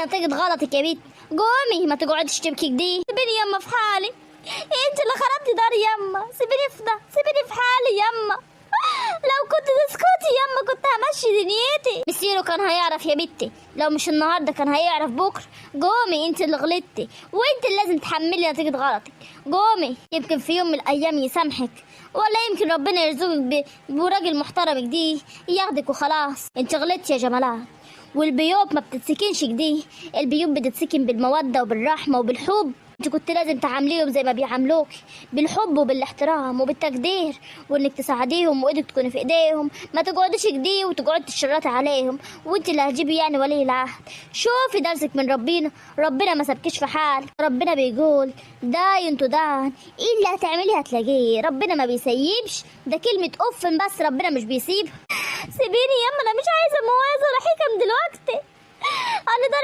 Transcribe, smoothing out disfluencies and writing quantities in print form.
نتيجة غلطك يا بنت. قومي ما تقعديش تبكي كده. سيبيني يما في حالي، انت اللي خربتي داري يما. سيبيني في ده، سيبيني في حالي يما. لو كنت تسكتي يما كنت همشي دنيتي. مسيره كان هيعرف يا بنتي، لو مش النهارده كان هيعرف بكره. قومي انت اللي غلطتي، وانت اللي لازم تحملي نتيجة غلطك. قومي، يمكن في يوم من الايام يسامحك، ولا يمكن ربنا يرزقك براجل محترم جديه ياخدك وخلاص. انت غلطتي يا جمالات، والبيوت ما بتتسكنش كده. البيوت بتتسكن بالمودة وبالرحمة وبالحب. انت كنت لازم تعامليهم زي ما بيعاملوك، بالحب وبالاحترام وبالتقدير، وانك تساعديهم وايدك تكون في ايديهم. ما تقعديش كده وتقعدي تشرطي عليهم، وانت اللي هتجيبي يعني ولي العهد. شوفي درسك من ربنا، ربنا ما سابكش في حال. ربنا بيقول داين تدان، ايه اللي هتعمليه هتلاقيه. ربنا ما بيسيبش، ده كلمة اف بس ربنا مش بيسيب. سيبيني يما، انا مش عايزه موازه ولا حكم دلوقتي. انا داري